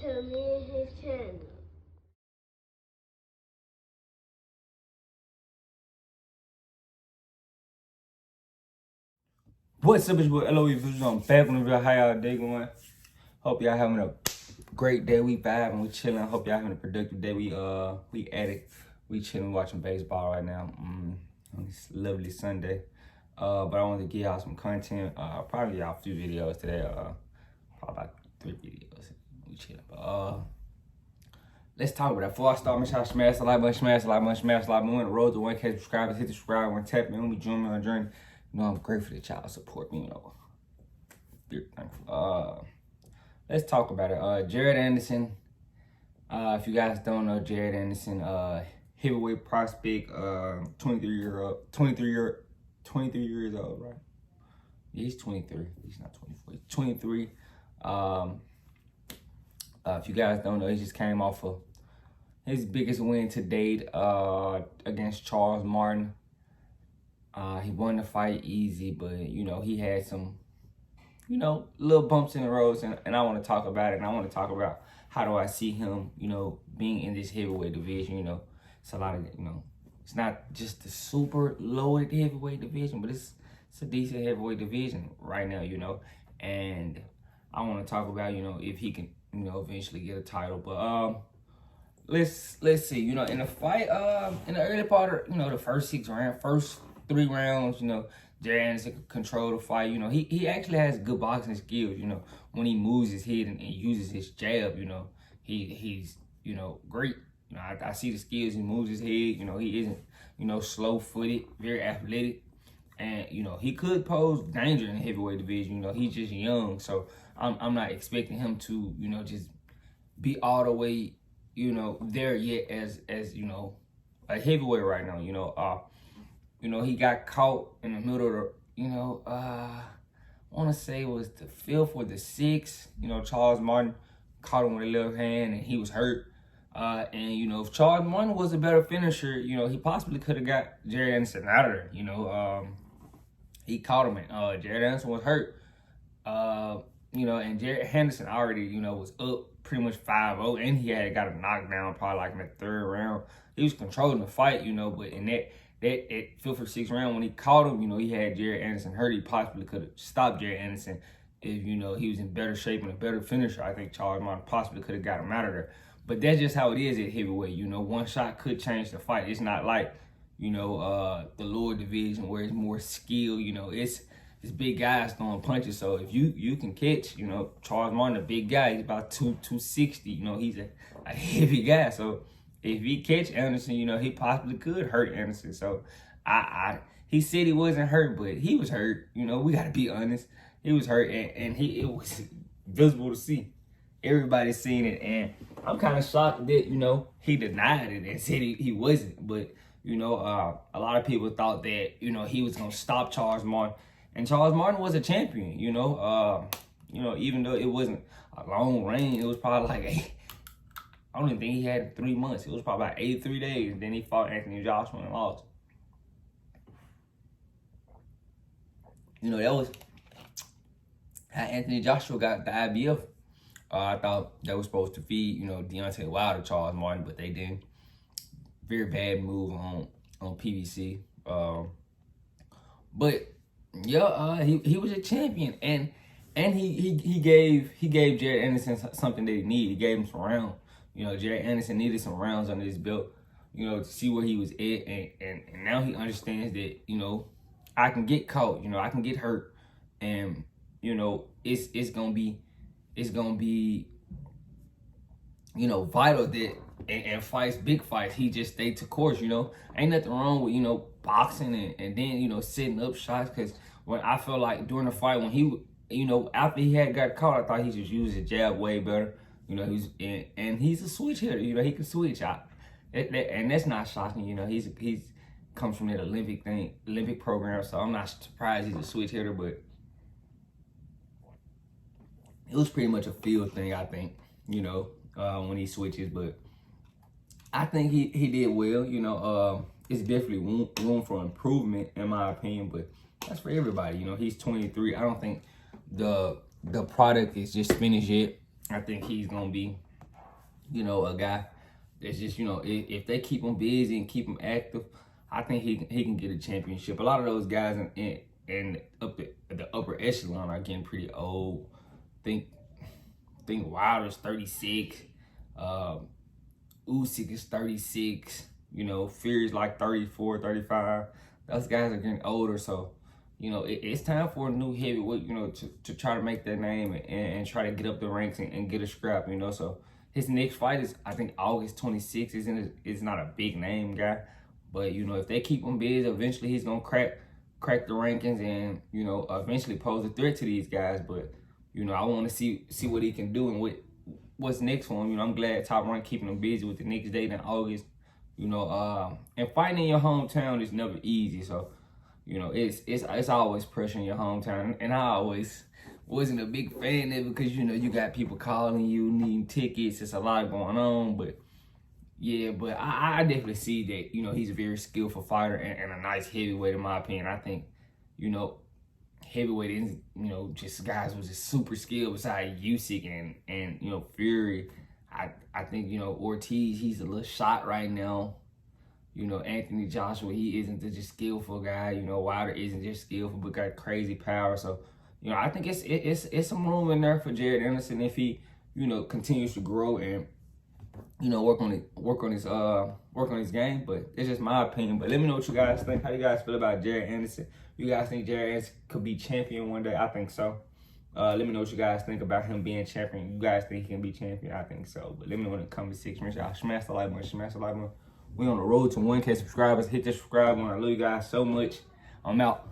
to me and his channel. What's up, it's your boy LOE Visuals. I'm back on the real. How y'all day going? Hope y'all having a great day. We vibing, we chilling. Hope y'all having a productive day. We at it. We chilling, watching baseball right now. On this lovely Sunday. But I wanted to give y'all some content. Probably y'all a few videos today. Probably about 3 videos. We chilling. But let's talk about that. Before I start, make sure I smash the like button, smash the like button, smash the like button. On the road to 1K subscribers, hit the subscribe button, tap me when we join me on the journey. You know, I'm grateful that y'all support me, you know. Very thankful. Let's talk about it. Jared Anderson. If you guys don't know, Jared Anderson, heavyweight prospect, 23 years old, right? Yeah, he's 23. He's not 24. He's 23. If you guys don't know, he just came off of his biggest win to date, against Charles Martin. He won the fight easy, but, you know, he had some, you know, little bumps in the roads, and I want to talk about it, and I want to talk about how do I see him, you know, being in this heavyweight division. You know, it's a lot of, you know, it's not just the super loaded heavyweight division, but it's a decent heavyweight division right now, you know, and I want to talk about, you know, if he can, you know, eventually get a title. But let's see, you know, in the fight, in the early part of, you know, the first 3 rounds, you know, Jared Anderson can control the fight. You know, he actually has good boxing skills. You know, when he moves his head and uses his jab, you know, he's, you know, great. You know, I see the skills. He moves his head. You know, he isn't, you know, slow-footed, very athletic. And, you know, he could pose danger in the heavyweight division. You know, he's just young. So I'm not expecting him to, you know, just be all the way, you know, there yet as you know, a heavyweight right now. You know, he got caught in the middle of the, you know, I want to say it was the 5th or the 6th. You know, Charles Martin caught him with a left hand and he was hurt. And, you know, if Charles Martin was a better finisher, you know, he possibly could have got Jared Anderson out of there. You know, he caught him and Jared Anderson was hurt. You know, and Jared Anderson already, you know, was up pretty much 5-0, and he had got a knockdown probably like in the 3rd round. He was controlling the fight, you know, but in that 5th or 6th round, when he caught him, you know, he had Jared Anderson hurt. He possibly could have stopped Jared Anderson if, you know, he was in better shape and a better finisher. I think Charles Martin possibly could have got him out of there. But that's just how it is at heavyweight. You know, one shot could change the fight. It's not like, you know, the lower division where it's more skill. You know, it's big guys throwing punches. So if you can catch, you know, Charles Martin, a big guy, he's about 260. You know, he's a heavy guy. So if he catch Anderson, you know, he possibly could hurt Anderson. So he said he wasn't hurt, but he was hurt. You know, we got to be honest. He was hurt, and it was visible to see. Everybody's seen it, and I'm kind of shocked that, you know, he denied it and said he wasn't. But, you know, a lot of people thought that, you know, he was going to stop Charles Martin. And Charles Martin was a champion, you know. You know, even though it wasn't a long reign, it was probably like I don't even think he had 3 months. It was probably about 83 days. Then he fought Anthony Joshua and lost. You know, that was how Anthony Joshua got the IBF. I thought that was supposed to feed, you know, Deontay Wilder, Charles Martin, but they didn't. Very bad move on PBC. But yeah, he was a champion, and he gave Jared Anderson something that he needed. He gave him some rounds. You know, Jared Anderson needed some rounds under his belt, you know, to see where he was at, and now he understands that, you know, I can get caught, you know, I can get hurt, and, you know, it's gonna be, you know, vital that and fights, big fights, he just stayed to course. You know, ain't nothing wrong with, you know, boxing and then, you know, setting up shots, because when I felt like during the fight, when he, you know, after he had got caught, I thought he just used his jab way better. You know, he's a switch hitter. You know, he can switch out, and that's not shocking. You know, he's comes from that Olympic program, so I'm not surprised he's a switch hitter. But it was pretty much a field thing, I think. You know, when he switches, but I think he did well. You know, it's definitely room for improvement in my opinion, but that's for everybody. You know, he's 23. I don't think the product is just finished yet. I think he's gonna be you know, a guy that's just, you know, if they keep him busy and keep him active, I think he can get a championship. A lot of those guys in up the upper echelon are getting pretty old. Think Wilder's 36, Usyk is 36, you know, Fury's like 34, 35. Those guys are getting older, so you know, it's time for a new heavyweight, you know, to try to make their name and try to get up the ranks and get a scrap, you know. So his next fight is, I think, August 26th. It's not a big name guy, but you know, if they keep him busy, eventually he's gonna crack the rankings and, you know, eventually pose a threat to these guys. But you know, I want to see what he can do and what's next for him. You know, I'm glad Top Rank keeping him busy with the next date in August. You know, and fighting in your hometown is never easy. So, you know, it's always pressure in your hometown, and I always wasn't a big fan of it because, you know, you got people calling you, needing tickets. It's a lot going on, but yeah, but I definitely see that, you know, he's a very skillful fighter and a nice heavyweight in my opinion. I think, you know, heavyweight is, you know, just guys was just super skilled besides Usyk and you know, Fury. I think, you know, Ortiz, he's a little shot right now. You know, Anthony Joshua, he isn't just skillful guy. You know, Wilder isn't just skillful, but got crazy power. So, you know, I think it's some room in there for Jared Anderson if he, you know, continues to grow and, you know, work on his game. But it's just my opinion. But let me know what you guys think. How do you guys feel about Jared Anderson? You guys think Jared Anderson could be champion one day? I think so. Let me know what you guys think about him being champion. You guys think he can be champion? I think so. But let me know in the comment section. Make sure y'all smash the like button. Smash the like button. We on the road to 1K subscribers. Hit the subscribe button. I love you guys so much. I'm out.